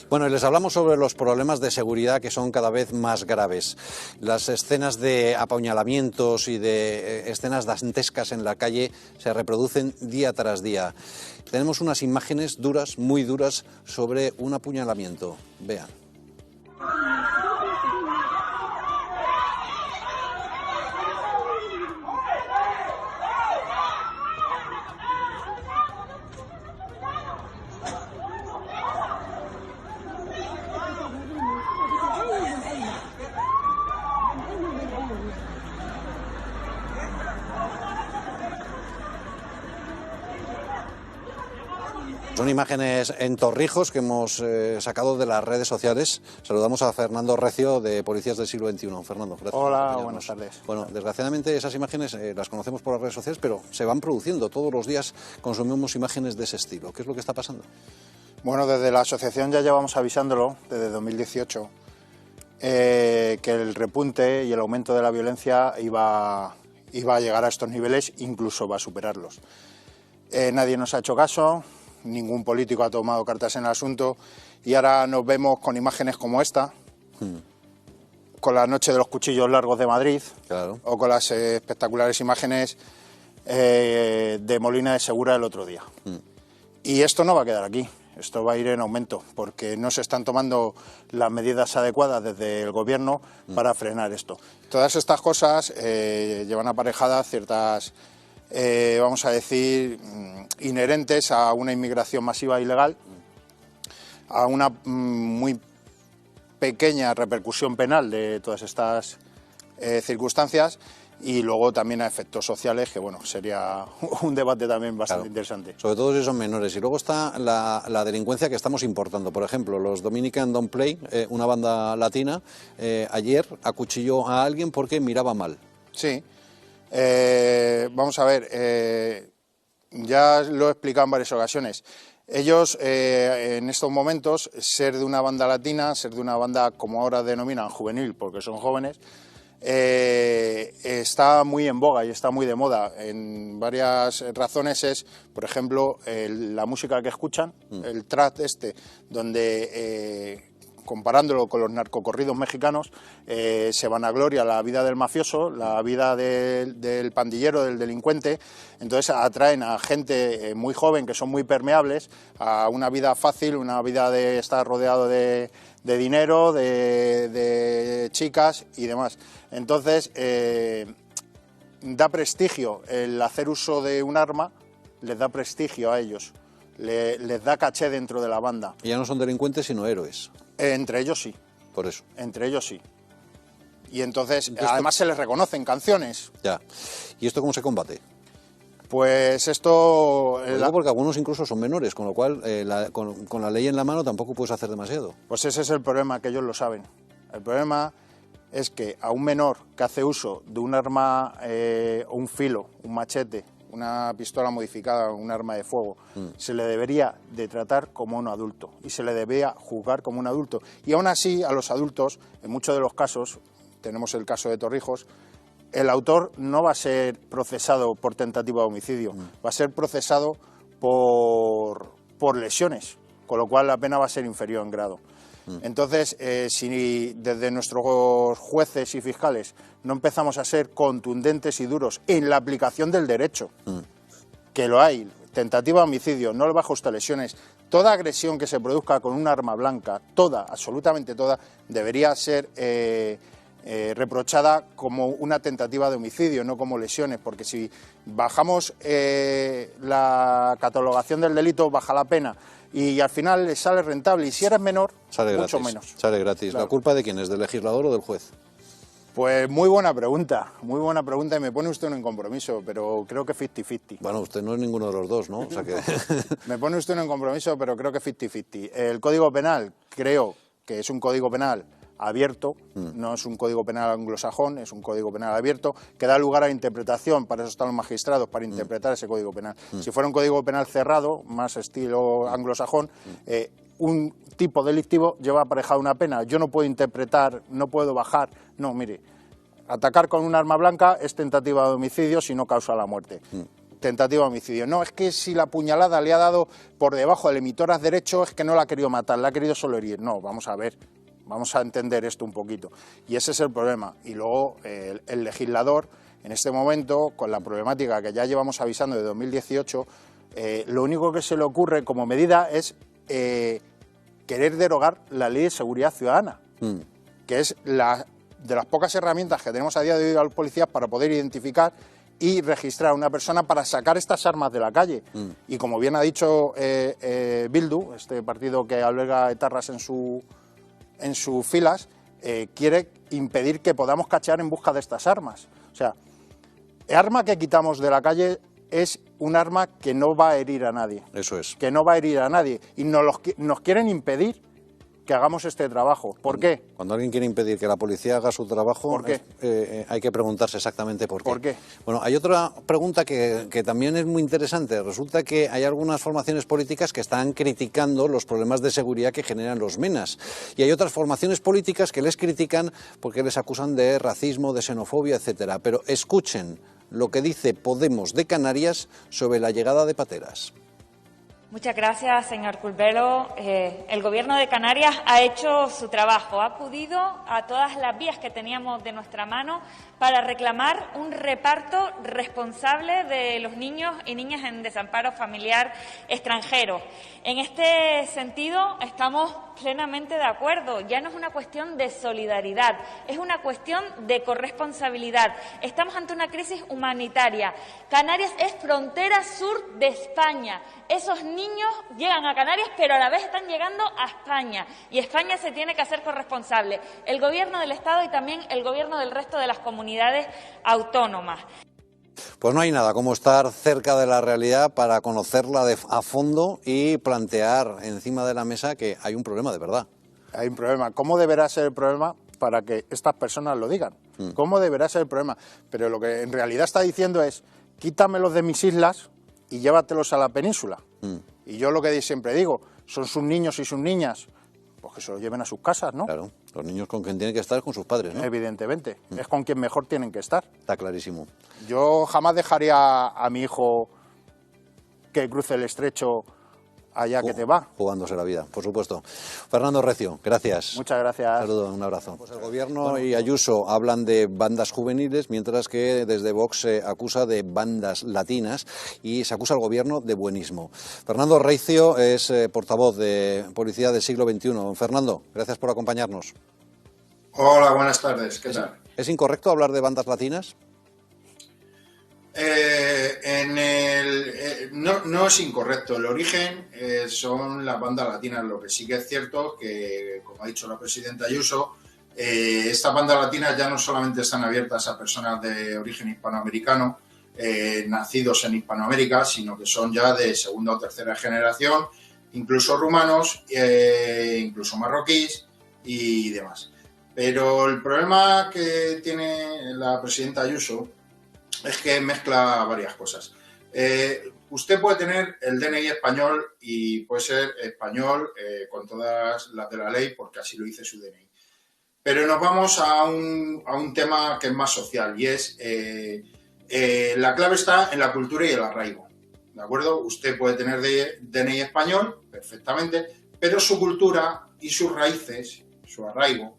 Bueno, y les hablamos sobre los problemas de seguridad que son cada vez más graves. Las escenas de apuñalamientos y de escenas dantescas en la calle se reproducen día tras día. Tenemos unas imágenes duras, muy duras, sobre un apuñalamiento. Vean. Son imágenes en Torrijos que hemos sacado de las redes sociales. Saludamos a Fernando Recio, de Policías del Siglo XXI. Fernando, gracias. Hola, buenas tardes. Bueno, desgraciadamente esas imágenes las conocemos por las redes sociales, pero se van produciendo. Todos los días consumimos imágenes de ese estilo. ¿Qué es lo que está pasando? Bueno, desde la asociación ya llevamos avisándolo, desde 2018, que el repunte y el aumento de la violencia iba a llegar a estos niveles, incluso va a superarlos. Nadie nos ha hecho caso. Ningún político ha tomado cartas en el asunto y ahora nos vemos con imágenes como esta, con la noche de los cuchillos largos de Madrid, claro, o con las espectaculares imágenes de Molina de Segura el otro día. Y esto no va a quedar aquí, esto va a ir en aumento, porque no se están tomando las medidas adecuadas desde el gobierno para frenar esto. Todas estas cosas llevan aparejadas ciertas, vamos a decir, inherentes a una inmigración masiva ilegal, a una muy pequeña repercusión penal de todas estas circunstancias, y luego también a efectos sociales, que bueno, sería un debate también bastante interesante. Sobre todo si son menores. Y luego está la delincuencia que estamos importando. Por ejemplo, los Dominican Don't Play, una banda latina, ayer acuchilló a alguien porque miraba mal. Sí. Vamos a ver, ya lo he explicado en varias ocasiones. Ellos, en estos momentos, ser de una banda latina, ser de una banda, como ahora denominan, juvenil, porque son jóvenes, está muy en boga y está muy de moda. En varias razones es, por ejemplo, la música que escuchan, el trap donde comparándolo con los narcocorridos mexicanos, se vanagloria la vida del mafioso, la vida del pandillero, del delincuente. Entonces atraen a gente muy joven, que son muy permeables, a una vida fácil, una vida de estar rodeado de dinero, de chicas y demás. Entonces da prestigio el hacer uso de un arma, les da prestigio a ellos, les da caché dentro de la banda. Y ya no son delincuentes sino héroes. Entre ellos sí. Por eso. Entre ellos sí. Y entonces además se les reconocen canciones. Ya. ¿Y esto cómo se combate? Pues esto... Porque algunos incluso son menores, con lo cual con la ley en la mano tampoco puedes hacer demasiado. Pues ese es el problema, que ellos lo saben. El problema es que a un menor que hace uso de un arma, un filo, un machete, una pistola modificada, un arma de fuego, se le debería de tratar como un adulto y se le debería juzgar como un adulto. Y aún así, a los adultos, en muchos de los casos, tenemos el caso de Torrijos, el autor no va a ser procesado por tentativa de homicidio, va a ser procesado por lesiones, con lo cual la pena va a ser inferior en grado. Entonces, si desde nuestros jueces y fiscales no empezamos a ser contundentes y duros en la aplicación del derecho, que lo hay, tentativa de homicidio, no le baja usted lesiones, toda agresión que se produzca con un arma blanca, toda, absolutamente toda, debería ser reprochada como una tentativa de homicidio, no como lesiones, porque si bajamos la catalogación del delito, baja la pena. Y al final le sale rentable, y si eres menor, mucho menos. Sale gratis. Claro. ¿La culpa de quién es, del legislador o del juez? Pues muy buena pregunta, y me pone usted en un compromiso, pero creo que 50-50. Bueno, usted no es ninguno de los dos, ¿no? O sea que... Me pone usted en un compromiso, pero creo que 50-50. El Código Penal creo que es un Código Penal abierto, no es un código penal anglosajón, es un código penal abierto que da lugar a interpretación, para eso están los magistrados, para interpretar ese código penal. Si fuera un código penal cerrado, más estilo anglosajón, un tipo delictivo lleva aparejada una pena. Yo no puedo interpretar, no puedo bajar, no, mire, atacar con un arma blanca es tentativa de homicidio si no causa la muerte. tentativa de homicidio. No, es que si la puñalada le ha dado por debajo del emitor derecho es que no la ha querido matar, la ha querido solo herir. No, vamos a ver, vamos a entender esto un poquito. Y ese es el problema. Y luego el legislador, en este momento, con la problemática que ya llevamos avisando de 2018, lo único que se le ocurre como medida es querer derogar la Ley de Seguridad Ciudadana, que es de las pocas herramientas que tenemos a día de hoy a los policías para poder identificar y registrar a una persona para sacar estas armas de la calle. Y como bien ha dicho Bildu, este partido que alberga etarras en sus filas, quiere impedir que podamos cachear en busca de estas armas. O sea, el arma que quitamos de la calle es un arma que no va a herir a nadie. Eso es. Que no va a herir a nadie. Y nos quieren impedir que hagamos este trabajo. ¿Por qué? Cuando alguien quiere impedir que la policía haga su trabajo, ¿por qué? Hay que preguntarse exactamente por qué. ¿Por qué? Bueno, hay otra pregunta que también es muy interesante. Resulta que hay algunas formaciones políticas que están criticando los problemas de seguridad que generan los menas. Y hay otras formaciones políticas que les critican porque les acusan de racismo, de xenofobia, etcétera. Pero escuchen lo que dice Podemos de Canarias sobre la llegada de pateras. Muchas gracias, señor Curbelo. El Gobierno de Canarias ha hecho su trabajo, ha acudido a todas las vías que teníamos de nuestra mano para reclamar un reparto responsable de los niños y niñas en desamparo familiar extranjero. En este sentido, estamos plenamente de acuerdo. Ya no es una cuestión de solidaridad, es una cuestión de corresponsabilidad. Estamos ante una crisis humanitaria. Canarias es frontera sur de España. Esos niños llegan a Canarias, pero a la vez están llegando a España. Y España se tiene que hacer corresponsable. El Gobierno del Estado y también el Gobierno del resto de las comunidades autónomas. Pues no hay nada como estar cerca de la realidad para conocerla a fondo y plantear encima de la mesa que hay un problema de verdad. Hay un problema. ¿Cómo deberá ser el problema para que estas personas lo digan? ¿Cómo deberá ser el problema? Pero lo que en realidad está diciendo es, quítamelos de mis islas y llévatelos a la península. Y yo lo que siempre digo, son sus niños y sus niñas, pues que se los lleven a sus casas, ¿no? Claro, los niños con quien tienen que estar es con sus padres, ¿no? Evidentemente, es con quien mejor tienen que estar. Está clarísimo. Yo jamás dejaría a mi hijo que cruce el estrecho allá que te va. Jugándose la vida, por supuesto. Fernando Recio, gracias. Muchas gracias. Saludos, un abrazo. Pues el Gobierno y Ayuso hablan de bandas juveniles, mientras que desde Vox se acusa de bandas latinas y se acusa al Gobierno de buenismo. Fernando Recio es portavoz de Policía del Siglo XXI. Fernando, gracias por acompañarnos. Hola, buenas tardes, ¿qué tal? ¿Es incorrecto hablar de bandas latinas? No es incorrecto. El origen son las bandas latinas. Lo que sí que es cierto que, como ha dicho la presidenta Ayuso, estas bandas latinas ya no solamente están abiertas a personas de origen hispanoamericano, nacidos en Hispanoamérica, sino que son ya de segunda o tercera generación, incluso rumanos, incluso marroquíes y demás. Pero el problema que tiene la presidenta Ayuso es que mezcla varias cosas. Usted puede tener el DNI español y puede ser español con todas las de la ley porque así lo dice su DNI. Pero nos vamos a un tema que es más social y es la clave está en la cultura y el arraigo. ¿De acuerdo? Usted puede tener DNI español perfectamente, pero su cultura y sus raíces, su arraigo,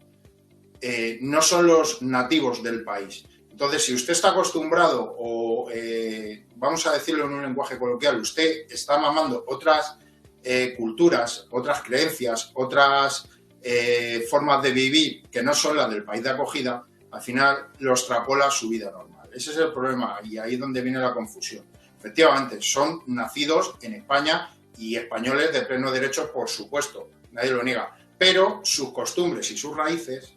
no son los nativos del país. Entonces, si usted está acostumbrado o, vamos a decirlo en un lenguaje coloquial, usted está mamando otras culturas, otras creencias, otras formas de vivir que no son las del país de acogida, al final lo extrapola a su vida normal. Ese es el problema y ahí es donde viene la confusión. Efectivamente, son nacidos en España y españoles de pleno derecho, por supuesto, nadie lo niega, pero sus costumbres y sus raíces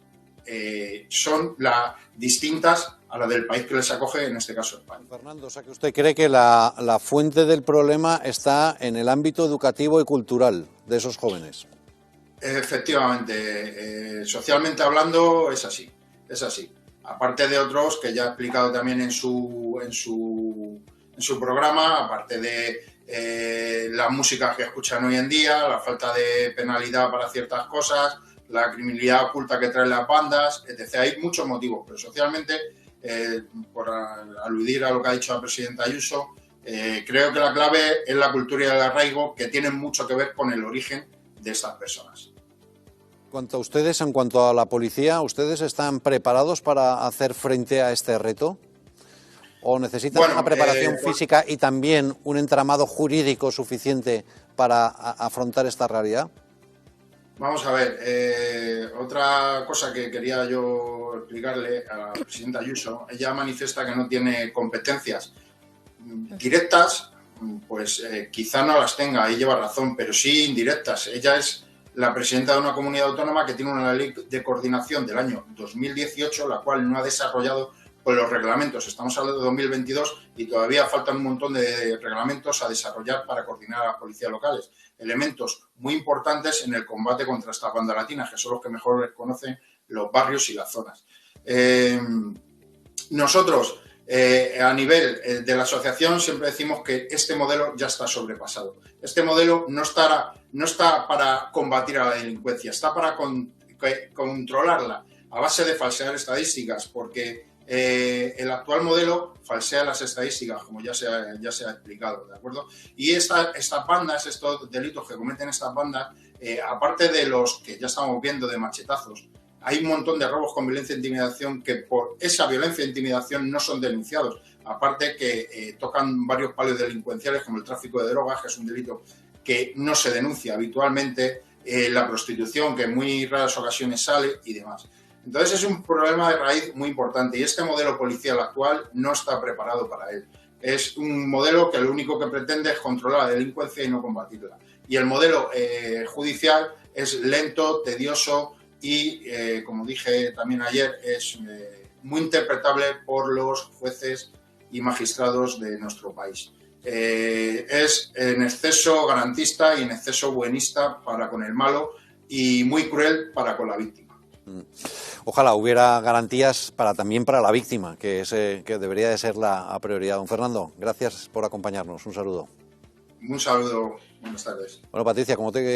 son distintas a la del país que les acoge, en este caso España. Fernando, o sea que usted cree que la fuente del problema está en el ámbito educativo y cultural de esos jóvenes. Efectivamente, socialmente hablando es así, es así. Aparte de otros que ya ha explicado también en su programa, aparte de las músicas que escuchan hoy en día, la falta de penalidad para ciertas cosas, la criminalidad oculta que traen las bandas, etc. Hay muchos motivos, pero socialmente, por aludir a lo que ha dicho la presidenta Ayuso, Creo que la clave es la cultura y el arraigo, que tienen mucho que ver con el origen de estas personas. En cuanto a ustedes, en cuanto a la policía, ¿ustedes están preparados para hacer frente a este reto? ¿O necesitan una preparación física y también un entramado jurídico suficiente para afrontar esta realidad? Vamos a ver, otra cosa que quería yo explicarle a la presidenta Ayuso, ella manifiesta que no tiene competencias directas, pues quizá no las tenga, ahí lleva razón, pero sí indirectas. Ella es la presidenta de una comunidad autónoma que tiene una ley de coordinación del año 2018, la cual no ha desarrollado con los reglamentos. Estamos hablando de 2022 y todavía faltan un montón de reglamentos a desarrollar para coordinar a las policías locales. Elementos muy importantes en el combate contra estas bandas latinas, que son los que mejor conocen los barrios y las zonas. Nosotros, a nivel de la asociación, siempre decimos que este modelo ya está sobrepasado. Este modelo no está para combatir a la delincuencia, está para controlarla a base de falsear estadísticas, porque el actual modelo falsea las estadísticas, como ya se ha explicado, ¿de acuerdo? Y estas bandas, estos delitos que cometen estas bandas, aparte de los que ya estamos viendo de machetazos, hay un montón de robos con violencia e intimidación que por esa violencia e intimidación no son denunciados. Aparte que tocan varios palos delincuenciales como el tráfico de drogas, que es un delito que no se denuncia habitualmente, la prostitución, que en muy raras ocasiones sale y demás. Entonces es un problema de raíz muy importante y este modelo policial actual no está preparado para él. Es un modelo que lo único que pretende es controlar la delincuencia y no combatirla. Y el modelo judicial es lento, tedioso y, como dije también ayer, es muy interpretable por los jueces y magistrados de nuestro país. Es en exceso garantista y en exceso buenista para con el malo y muy cruel para con la víctima. Ojalá hubiera garantías también para la víctima, que debería de ser la prioridad. Don Fernando, gracias por acompañarnos. Un saludo. Un saludo. Buenas tardes. Bueno, Patricia, como te